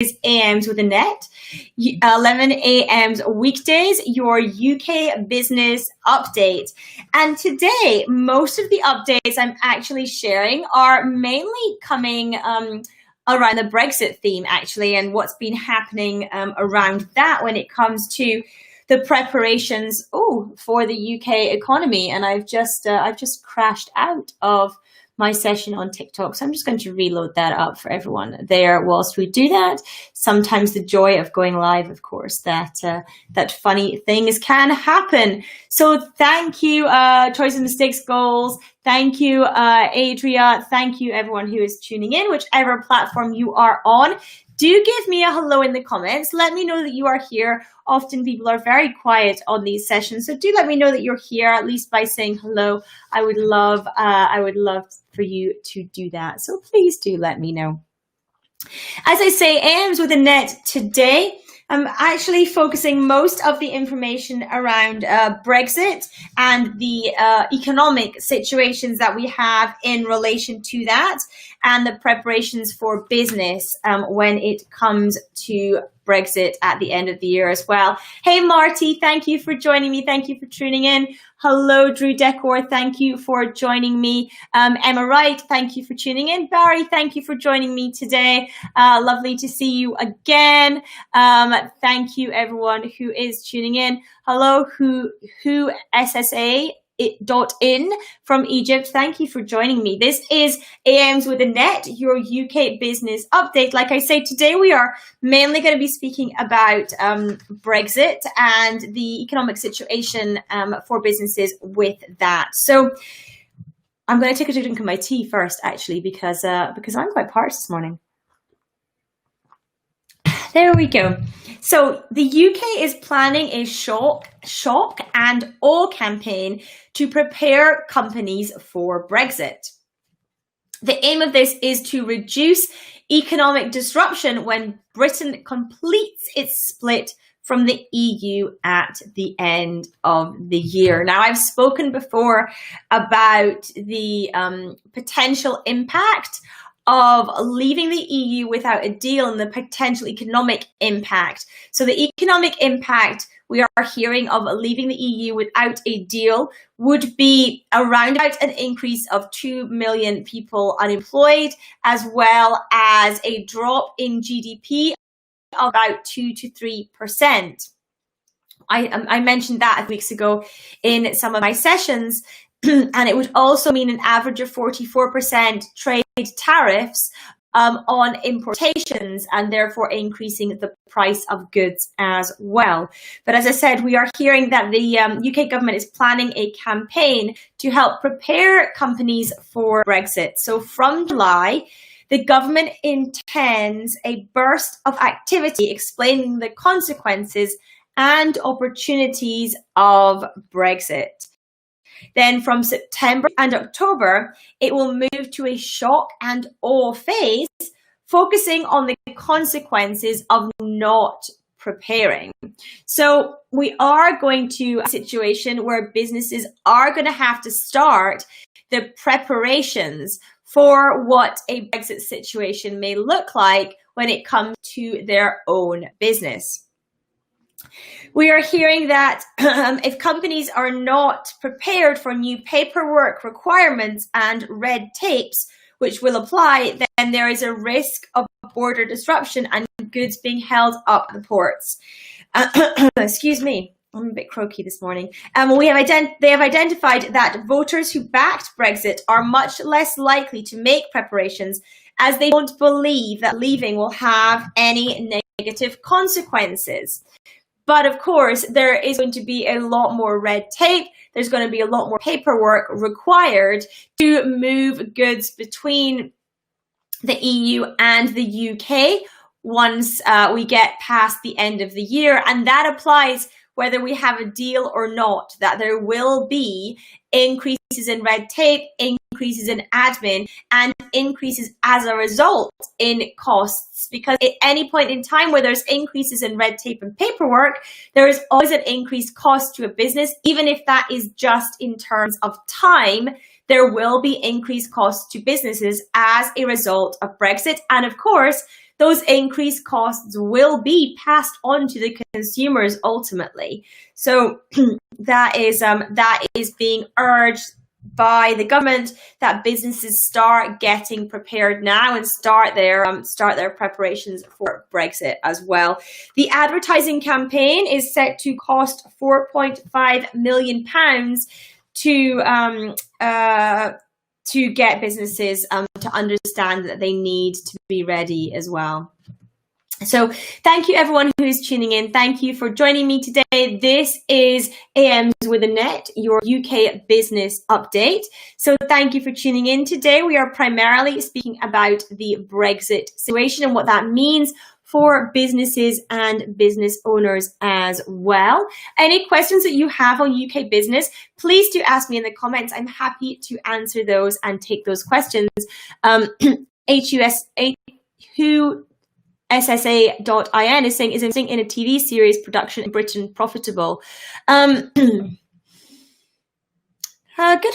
AMs with Annette, 11 AMs weekdays, your UK business update. And today, most of the updates I'm actually sharing are mainly coming around the Brexit theme, actually, and what's been happening around that when it comes to the preparations for the UK economy. And I've just crashed out of my session on TikTok. So I'm just going to reload that up for everyone there whilst we do that. Sometimes the joy of going live, of course, that funny things can happen. So thank you, Choices, Mistakes, Goals. Thank you, Adria. Thank you, everyone who is tuning in, whichever platform you are on. Do give me a hello in the comments. Let me know that you are here. Often people are very quiet on these sessions, so do let me know that you're here, at least by saying hello. I would love for you to do that. So please do let me know. As I say, AMs with Annette today. I'm actually focusing most of the information around Brexit and the economic situations that we have in relation to that, and the preparations for business when it comes to Brexit at the end of the year as well. Hey, Marty, thank you for joining me. Thank you for tuning in. Hello, Drew Decor. Thank you for joining me. Emma Wright, thank you for tuning in. Barry, thank you for joining me today. Lovely to see you again. Thank you, everyone who is tuning in. Hello, who SSA. .in from Egypt. Thank you for joining me. This is AMs with Annette, your UK business update. Like I say, today we are mainly going to be speaking about Brexit and the economic situation for businesses with that. So I'm going to take a drink of my tea first, actually, because I'm quite parched this morning. There we go. So the UK is planning a shock and awe campaign to prepare companies for Brexit. The aim of this is to reduce economic disruption when Britain completes its split from the EU at the end of the year. Now, I've spoken before about the potential impact of leaving the EU without a deal and the potential economic impact. So the economic impact we are hearing of leaving the EU without a deal would be around about an increase of 2 million people unemployed, as well as a drop in GDP of about 2 to 3%. I mentioned that weeks ago in some of my sessions. And it would also mean an average of 44% trade tariffs on importations, and therefore increasing the price of goods as well. But as I said, we are hearing that the UK government is planning a campaign to help prepare companies for Brexit. So from July, the government intends a burst of activity explaining the consequences and opportunities of Brexit. Then from September and October, it will move to a shock and awe phase, focusing on the consequences of not preparing. So we are going to a situation where businesses are going to have to start the preparations for what a Brexit situation may look like when it comes to their own business. We are hearing that if companies are not prepared for new paperwork requirements and red tapes, which will apply, then there is a risk of border disruption and goods being held up at the ports. Excuse me, I'm a bit croaky this morning. They have identified that voters who backed Brexit are much less likely to make preparations, as they don't believe that leaving will have any negative consequences. But of course, there is going to be a lot more red tape. There's going to be a lot more paperwork required to move goods between the EU and the UK once we get past the end of the year. And that applies whether we have a deal or not, that there will be increases in red tape, increases in admin, and increases as a result in costs. Because at any point in time where there's increases in red tape and paperwork, there is always an increased cost to a business, even if that is just in terms of time. There will be increased costs to businesses as a result of Brexit. And of course, those increased costs will be passed on to the consumers ultimately. So that is being urged by the government, that businesses start getting prepared now and start their preparations for Brexit as well. The advertising campaign is set to cost £4.5 million to get businesses to understand that they need to be ready as well. So thank you everyone who is tuning in. Thank you for joining me today. This is AMs with Annette, your UK business update. So thank you for tuning in today. We are primarily speaking about the Brexit situation and what that means for businesses and business owners as well. Any questions that you have on UK business, please do ask me in the comments. I'm happy to answer those and take those questions. SSA.in is saying, is investing in a TV series production in Britain profitable? Good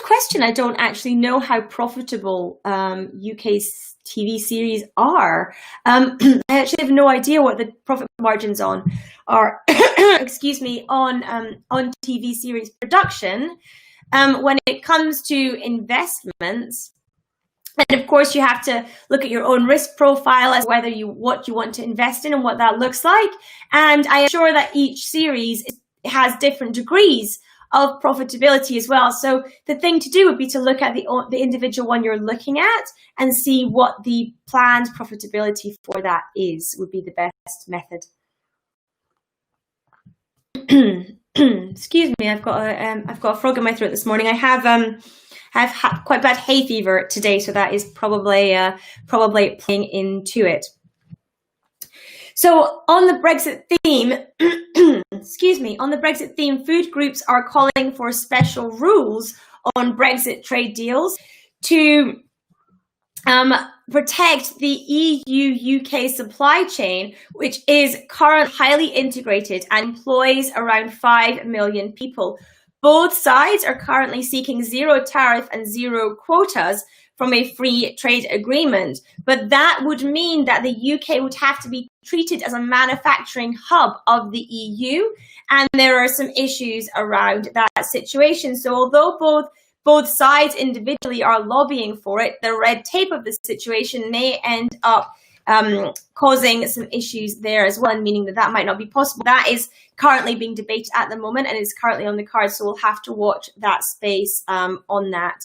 question. I don't actually know how profitable UK TV series are. I actually have no idea what the profit margins are. Excuse me, on TV series production. When it comes to investments. And of course, you have to look at your own risk profile as whether what you want to invest in and what that looks like. And I am sure that each series has different degrees of profitability as well. So the thing to do would be to look at the individual one you're looking at and see what the planned profitability for that is, would be the best method. Excuse me, I've got a frog in my throat this morning. I've had quite bad hay fever today, so that is probably playing into it. So on the Brexit theme, on the Brexit theme, food groups are calling for special rules on Brexit trade deals to protect the EU-UK supply chain, which is currently highly integrated and employs around 5 million people. Both sides are currently seeking zero tariff and zero quotas from a free trade agreement. But that would mean that the UK would have to be treated as a manufacturing hub of the EU. And there are some issues around that situation. So although both sides individually are lobbying for it, the red tape of the situation may end up causing some issues there as well, meaning that might not be possible. That is currently being debated at the moment and is currently on the cards, so we'll have to watch that space on that.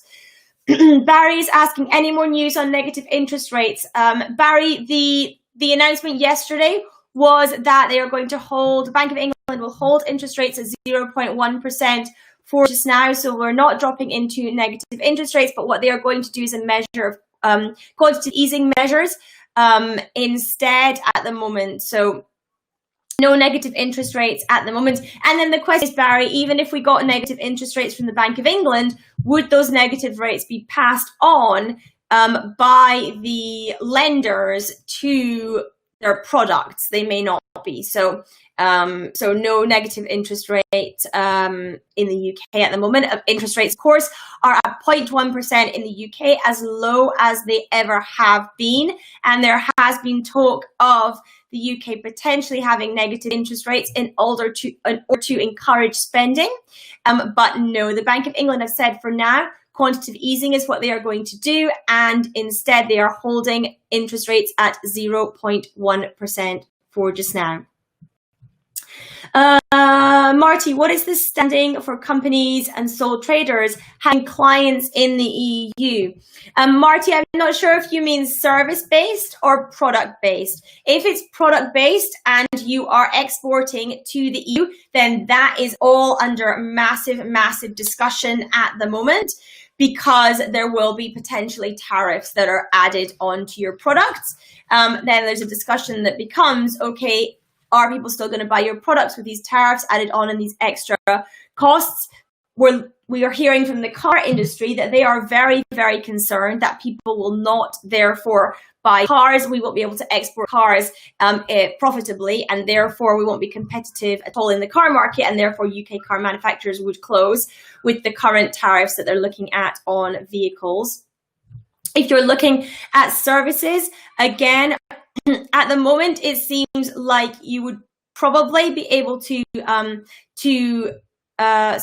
Barry is asking, any more news on negative interest rates? Barry, the announcement yesterday was that they are going to hold, the Bank of England will hold interest rates at 0.1% for just now, so we're not dropping into negative interest rates, but what they are going to do is a measure of quantitative easing measures instead at the moment. So no negative interest rates at the moment. And then the question is, Barry, even if we got negative interest rates from the Bank of England, would those negative rates be passed on by the lenders to their products? They may not be. So no negative interest rate in the UK at the moment. Interest rates, of course, are at 0.1% in the UK, as low as they ever have been. And there has been talk of the UK potentially having negative interest rates in order to encourage spending. But no, the Bank of England have said for now, quantitative easing is what they are going to do, and instead they are holding interest rates at 0.1% for just now. Marty, what is the standing for companies and sole traders having clients in the EU? Marty, I'm not sure if you mean service-based or product-based. If it's product-based and you are exporting to the EU, then that is all under massive discussion at the moment, because there will be potentially tariffs that are added onto your products. Then there's a discussion that becomes, okay, are people still going to buy your products with these tariffs added on and these extra costs? We are hearing from the car industry that they are very concerned that people will not therefore buy cars. We won't be able to export cars profitably, and therefore we won't be competitive at all in the car market, and therefore UK car manufacturers would close with the current tariffs that they're looking at on vehicles. If you're looking at services, again, at the moment, it seems like you would probably be able to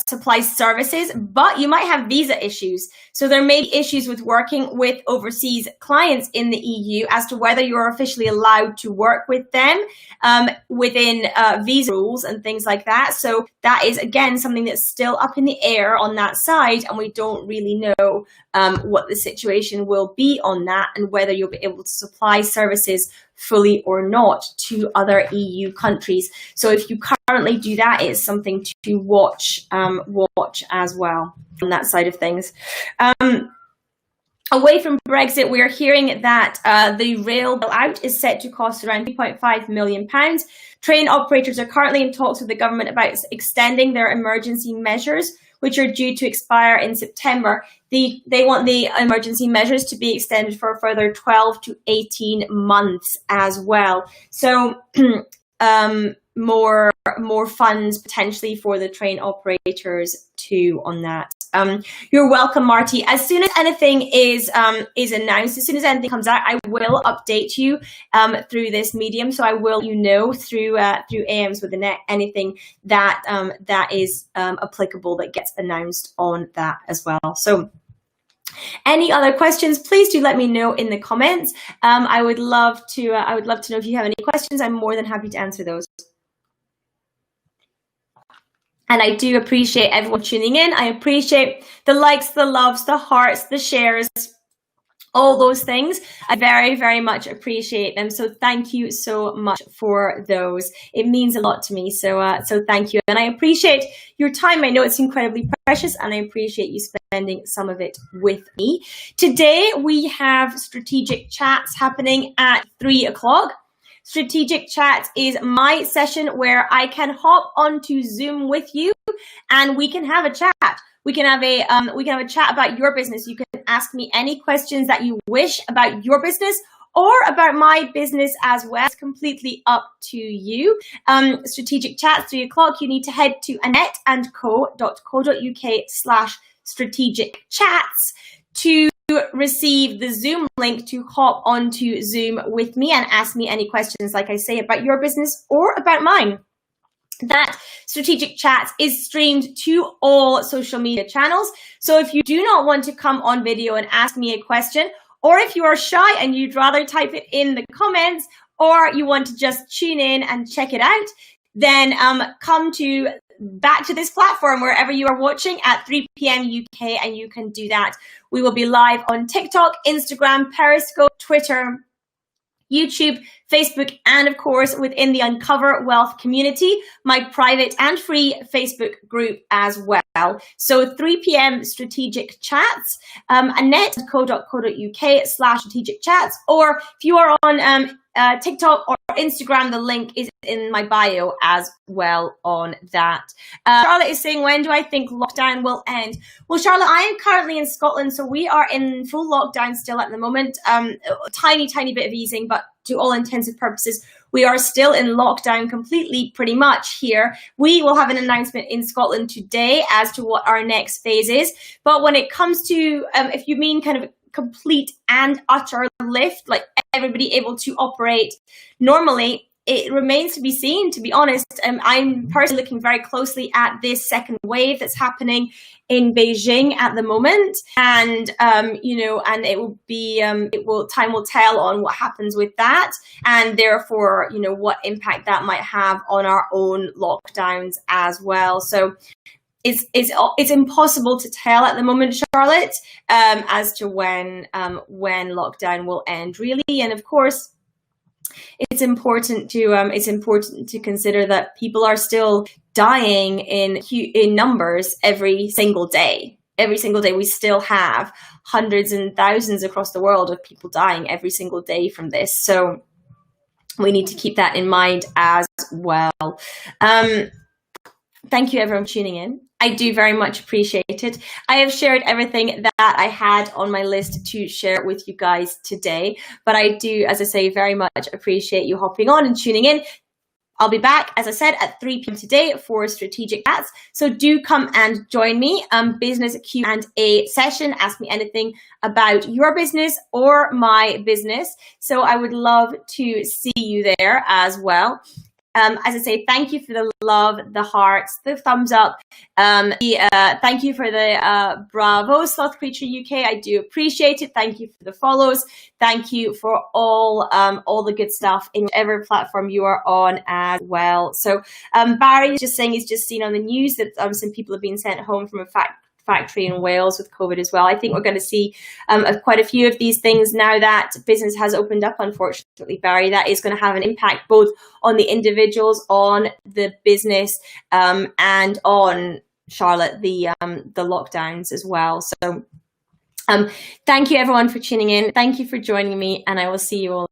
supply services, but you might have visa issues. So there may be issues with working with overseas clients in the EU as to whether you're officially allowed to work with them within visa rules and things like that. So that is, again, something that's still up in the air on that side, and we don't really know what the situation will be on that and whether you'll be able to supply services fully or not to other EU countries. So if you currently do that, it's something to watch as well on that side of things. Away from Brexit, we are hearing that the rail bailout is set to cost around £3.5 million. Train operators are currently in talks with the government about extending their emergency measures, which are due to expire in September. They want the emergency measures to be extended for a further 12 to 18 months as well. So more funds potentially for the train operators too on that. You're welcome, Marty. As soon as anything is announced, as soon as anything comes out, I will update you through this medium. So I will, through AMs with Annette, anything that is applicable that gets announced on that as well. So any other questions, please do let me know in the comments. I would love to know if you have any questions. I'm more than happy to answer those. And I do appreciate everyone tuning in. I appreciate the likes, the loves, the hearts, the shares, all those things. I very, very much appreciate them. So thank you so much for those. It means a lot to me. So thank you. And I appreciate your time. I know it's incredibly precious, and I appreciate you spending some of it with me. Today, we have strategic chats happening at 3 o'clock. Strategic Chats is my session where I can hop onto Zoom with you and we can have a chat. We can have a chat about your business. You can ask me any questions that you wish about your business or about my business as well. It's completely up to you. Strategic Chats, 3 o'clock. You need to head to annetteandco.co.uk/strategic chats to receive the Zoom link to hop onto Zoom with me and ask me any questions, like I say, about your business or about mine. That Strategic Chats is streamed to all social media channels. So if you do not want to come on video and ask me a question, or if you are shy and you'd rather type it in the comments, or you want to just tune in and check it out, then come back to this platform wherever you are watching at 3 p.m. UK, and you can do that. We will be live on TikTok, Instagram, Periscope, Twitter, YouTube, Facebook, and of course within the Uncover Wealth community, my private and free Facebook group as well. So 3 p.m. Strategic Chats, annetteco.co.uk/strategic chats, or if you are on TikTok or Instagram, the link is in my bio as well on that. Charlotte is saying, when do I think lockdown will end? Well, Charlotte, I am currently in Scotland, so we are in full lockdown still at the moment. Tiny bit of easing, but to all intents and purposes, we are still in lockdown completely, pretty much here. We will have an announcement in Scotland today as to what our next phase is. But when it comes to, if you mean kind of complete and utter lift, like everybody able to operate normally, it remains to be seen, to be honest. I'm personally looking very closely at this second wave that's happening in Beijing at the moment, and and it will be time will tell on what happens with that, and therefore what impact that might have on our own lockdowns as well. So it's impossible to tell at the moment, Charlotte, as to when lockdown will end, really. And of course, it's important to consider that people are still dying in numbers every single day. Every single day, we still have hundreds and thousands across the world of people dying every single day from this. So we need to keep that in mind as well. Thank you, everyone, for tuning in. I do very much appreciate it. I have shared everything that I had on my list to share with you guys today, but I do, as I say, very much appreciate you hopping on and tuning in. I'll be back, as I said, at 3 p.m. today for strategic chats. So do come and join me. Business Q&A session. Ask me anything about your business or my business. So I would love to see you there as well. As I say, thank you for the love, the hearts, the thumbs up. Thank you for the bravo, Sloth Creature UK. I do appreciate it. Thank you for the follows. Thank you for all the good stuff in whatever platform you are on as well. So Barry is just saying he's just seen on the news that some people have been sent home from a factory in Wales with COVID as well. I think we're going to see quite a few of these things now that business has opened up, unfortunately, Barry. That is going to have an impact both on the individuals, on the business, and on, Charlotte, the lockdowns as well. So thank you everyone for tuning in. Thank you for joining me, and I will see you all